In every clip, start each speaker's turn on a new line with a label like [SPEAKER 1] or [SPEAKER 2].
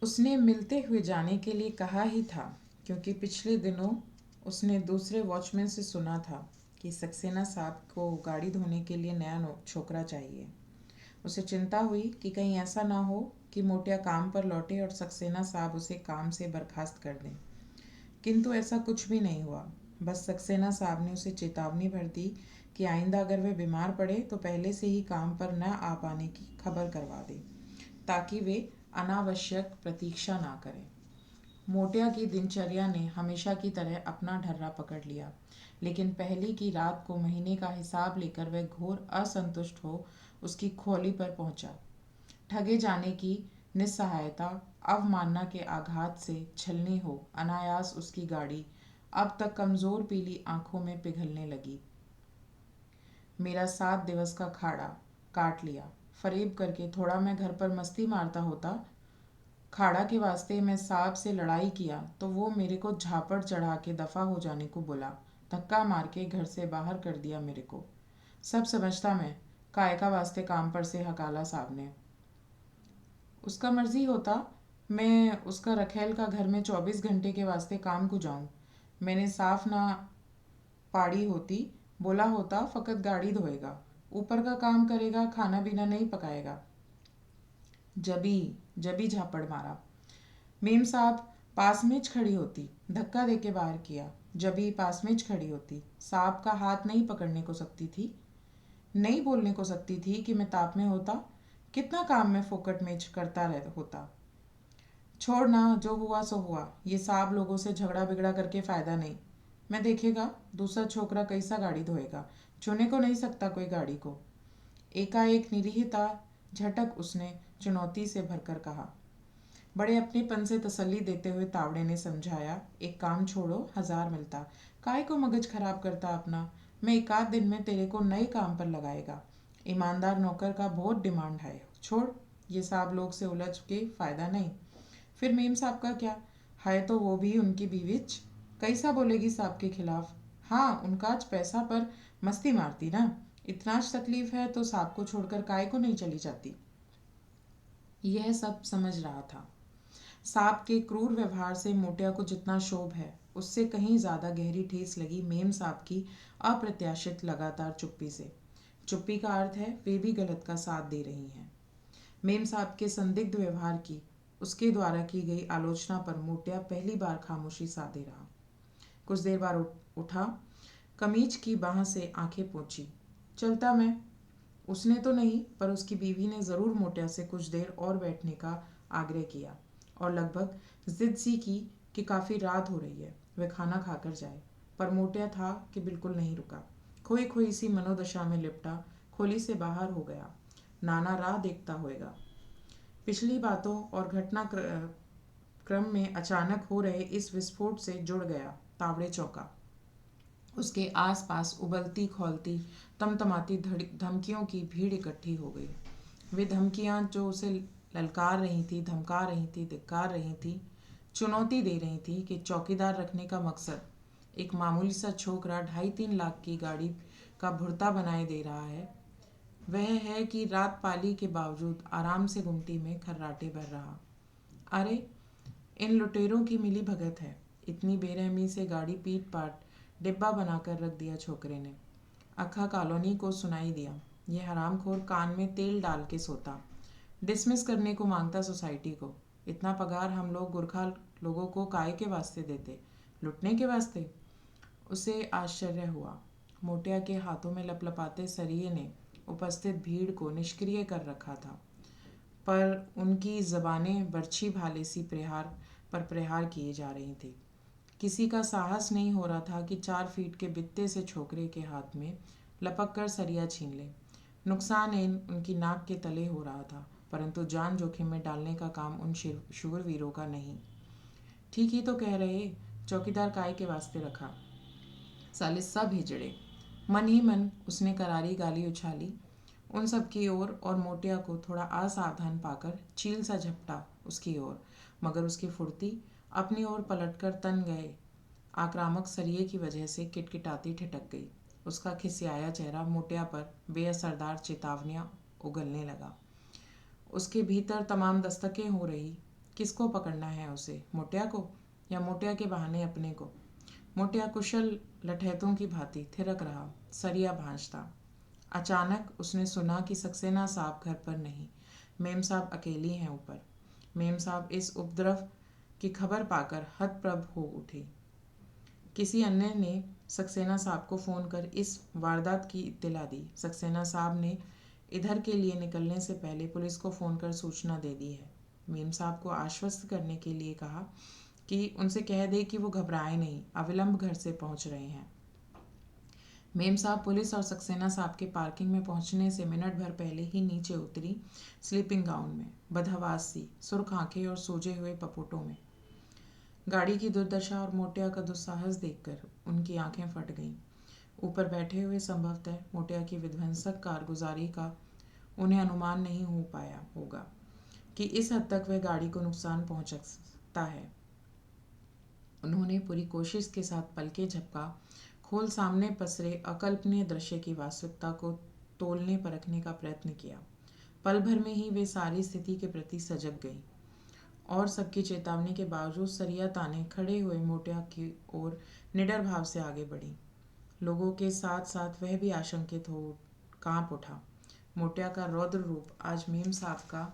[SPEAKER 1] उसने मिलते हुए जाने के लिए कहा ही था, क्योंकि पिछले दिनों उसने दूसरे वॉचमैन से सुना था कि सक्सेना साहब को गाड़ी धोने के लिए नया छोकरा चाहिए। उसे चिंता हुई कि कहीं ऐसा ना हो कि मोटिया काम पर लौटे और सक्सेना साहब उसे काम से बर्खास्त कर दें। किंतु ऐसा कुछ भी नहीं हुआ। बस सक्सेना साहब ने उसे चेतावनी भर दी कि आइंदा अगर वे बीमार पड़े तो पहले से ही काम पर न आ पाने की खबर करवा दे, ताकि वे अनावश्यक प्रतीक्षा ना करें। मोटिया की दिनचर्या ने हमेशा की तरह अपना ढर्रा पकड़ लिया, लेकिन पहली की रात को महीने का हिसाब लेकर वह घोर असंतुष्ट हो उसकी खोली पर पहुंचा। ठगे जाने की निस्सहायता, अवमानना के आघात से छलनी हो अनायास उसकी गाड़ी अब तक कमज़ोर पीली आंखों में पिघलने लगी। मेरा 7 दिवस का खाड़ा काट लिया। फरेब करके थोड़ा मैं घर पर मस्ती मारता होता। खाड़ा के वास्ते मैं साहब से लड़ाई किया तो वो मेरे को झापड़ चढ़ा के दफ़ा हो जाने को बोला। धक्का मार के घर से बाहर कर दिया मेरे को। सब समझता मैं, कायका वास्ते काम पर से हकाला साहब ने। उसका मर्जी होता मैं उसका रखेल का घर में 24 घंटे के वास्ते काम को जाऊं। मैंने साफ ना पाड़ी होती, बोला होता फ़कत गाड़ी धोएगा, ऊपर का काम करेगा, खाना पीना नहीं पकाएगा। जबी जबी झापड़ मारा। मेम साहब पास में खड़ी होती, धक्का दे के बाहर किया। जबी पास में खड़ी होती, साहब का हाथ नहीं पकड़ने को सकती थी, नहीं बोलने को सकती थी कि मैं ताप में होता। कितना काम मैं फोकट में करता रह होता। छोड़ ना, जो हुआ सो हुआ। ये साहब लोगों से झगड़ा बिगड़ा करके फ़ायदा नहीं। मैं देखेगा दूसरा छोकरा कैसा गाड़ी धोएगा, छूने को नहीं सकता कोई गाड़ी को। एकाएक निरीहता झटक उसने चुनौती से भरकर कहा। बड़े अपनेपन से तसल्ली देते हुए तावड़े ने समझाया, एक काम छोड़ो, 1000 मिलता, काय को मगज खराब करता अपना। मैं एक आध दिन में तेरे को नए काम पर लगाएगा। ईमानदार नौकर का बहुत डिमांड है। छोड़, ये साहब लोग से उलझ के फ़ायदा नहीं। फिर मेम साहब का क्या है, तो वो भी उनकी बीविच कैसा बोलेगी साहब के खिलाफ। हाँ, उनका आज पैसा पर मस्ती मारती ना। इतना तकलीफ है तो साहब को छोड़कर काय को नहीं चली जाती। यह सब समझ रहा था। साहब के क्रूर व्यवहार से मोटिया को जितना शोभ है, उससे कहीं ज़्यादा गहरी ठेस लगी मेम साहब की अप्रत्याशित लगातार चुप्पी से। चुप्पी का अर्थ है वे भी गलत का साथ दे रही हैं। मेम साहब के संदिग्ध व्यवहार की उसके द्वारा की गई आलोचना पर मोटिया पहली बार खामोशी साधे रहा। कुछ देर बाद उठा, कमीज की बाह से आंखें पोंछी। चलता मैं। उसने तो नहीं, पर उसकी बीवी ने ज़रूर मोटिया से कुछ देर और बैठने का आग्रह किया और लगभग जिद सी की कि काफ़ी रात हो रही है, वह खाना खाकर जाए। पर मोटिया था कि बिल्कुल नहीं रुका। खोई खोई सी मनोदशा में लिपटा खोली से बाहर हो गया। नाना राह देखता होएगा। पिछली बातों और घटना क्रम में अचानक हो रहे इस विस्फोट से जुड़ गया। तावड़े चौका। उसके आसपास उबलती खौलती तमतमाती धमकियों की भीड़ इकट्ठी हो गई। वे धमकियां जो उसे ललकार रही थी, धमका रही थी, धिक्कार रही थी, चुनौती दे रही थी कि चौकीदार रखने का मकसद एक मामूली सा छोकरा 2.5-3 लाख की गाड़ी का भुर्ता बनाए दे रहा है, वह है कि रात पाली के बावजूद आराम से गुमटी में खर्राटे भर रहा। अरे, इन लुटेरों की मिली भगत है। इतनी बेरहमी से गाड़ी पीट पाट डिब्बा बनाकर रख दिया छोकरे ने। अखा कॉलोनी को सुनाई दिया। ये हरामखोर कान में तेल डाल के सोता। डिसमिस करने को मांगता सोसाइटी को। इतना पगार हम लोग गुरखा लोगों को काय के वास्ते देते, लुटने के वास्ते। उसे आश्चर्य हुआ। मोटिया के हाथों में लपलपाते सरिये ने उपस्थित भीड़ को निष्क्रिय कर रखा था, पर उनकी जबानें बर्छी भाले सी प्रहार किए जा रही थी। किसी का साहस नहीं हो रहा था कि 4 फीट के बित्ते से छोकरे के हाथ में लपक कर सरिया छीन ले। नुकसान उनकी नाक के तले हो रहा था, परंतु जान जोखिम में डालने का काम उन शूरवीरों का नहीं। ठीक ही तो कह रहे, चौकीदार काय के वास्ते रखा, साले सब हिजड़े। मन ही मन उसने करारी गाली उछाली उन सब की ओर और मोटिया को थोड़ा असावधान पाकर चील सा झपटा उसकी ओर, मगर उसकी फुर्ती अपनी ओर पलटकर तन गए आक्रामक सरिये की वजह से किटकिटाती ठिठक गई। उसका खिसियाया चेहरा मोटिया पर बेअसरदार चेतावनियां उगलने लगा। उसके भीतर तमाम दस्तकें हो रही किसको पकड़ना है उसे, मोटिया को या मोटिया के बहाने अपने को? मोटिया कुशल लठैतों की भांति थिरक रहा, सरिया भांजता। अचानक उसने सुना कि सक्सेना साहब घर पर नहीं, मेम साहब अकेली हैं ऊपर। मेम साहब इस उपद्रव की खबर पाकर हतप्रभ हो उठे। किसी अन्य ने सक्सेना साहब को फ़ोन कर इस वारदात की इत्तला दी। सक्सेना साहब ने इधर के लिए निकलने से पहले पुलिस को फ़ोन कर सूचना दे दी है। मेम साहब को आश्वस्त करने के लिए कहा कि उनसे कह दे कि वो घबराए नहीं, अविलंब घर से पहुंच रहे हैं। मेम साहब पुलिस और सक्सेना साहब के पार्किंग में पहुंचने से मिनट भर पहले ही नीचे उतरी, स्लीपिंग गाउन में, बदहवास सी, सुर्ख आंखें और सूजे हुए पपोटों में। गाड़ी की दुर्दशा और मोटिया का दुस्साहस देखकर उनकी आंखें फट गईं। ऊपर बैठे हुए संभवतः मोटिया की विध्वंसक कारगुजारी का उन्हें अनुमान नहीं हो पाया होगा कि इस हद तक वह गाड़ी को नुकसान पहुंच सकता है। उन्होंने पूरी कोशिश के साथ पलकें झपका खोल सामने पसरे अकल्पनीय दृश्य की वास्तविकता को तोलने परखने का प्रयत्न किया। पल भर में ही वे सारी स्थिति के प्रति सजग गई और सबकी चेतावनी के बावजूद सरिया ताने खड़े हुए मोटिया की ओर निडर भाव से आगे बढ़ी। लोगों के साथ साथ वह भी आशंकित हो कांप उठा। मोटिया का रौद्र रूप आज मेम साहब का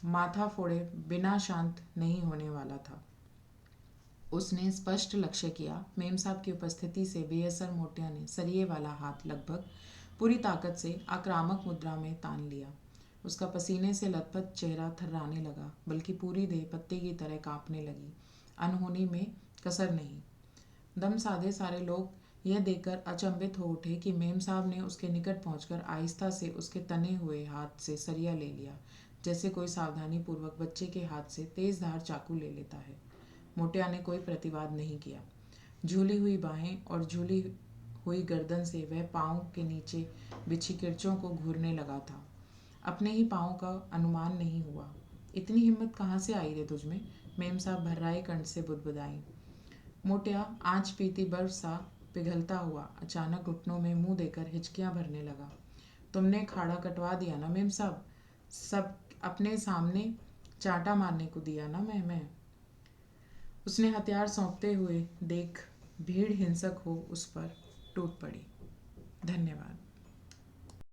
[SPEAKER 1] माथा फोड़े बिना शांत नहीं होने वाला था। उसने स्पष्ट लक्ष्य किया। मेम साहब की उपस्थिति से बेअसर मोटिया ने सरिये वाला हाथ लगभग पूरी ताकत से आक्रामक मुद्रा में तान लिया। उसका पसीने से लथपथ चेहरा थर्राने लगा, बल्कि पूरी देह पत्ते की तरह कांपने लगी। अनहोनी में कसर नहीं। दम साधे सारे लोग यह देखकर अचंभित हो उठे कि मेम साहब ने उसके निकट पहुंचकर आहिस्ता से उसके तने हुए हाथ से सरिया ले लिया, जैसे कोई सावधानी पूर्वक बच्चे के हाथ से तेज धार चाकू ले लेता है। मोटिया ने कोई प्रतिवाद नहीं किया। झूली हुई बाहें और झूली हुई गर्दन से वह पाँव के नीचे बिछी किरचों को घूरने लगा था। अपने ही पाँव का अनुमान नहीं हुआ। इतनी हिम्मत कहाँ से आई रे तुझमें? मेम साहब भर्राए कंठ से बुदबुदाई। मोटिया आँच पीती बर्फ सा पिघलता हुआ अचानक घुटनों में मुंह देकर हिचकियां भरने लगा। तुमने खाड़ा कटवा दिया ना मेम साहब, सब अपने सामने चाटा मारने को दिया ना मैं। उसने हथियार सौंपते हुए देख भीड़ हिंसक हो उस पर टूट पड़ी। धन्यवाद।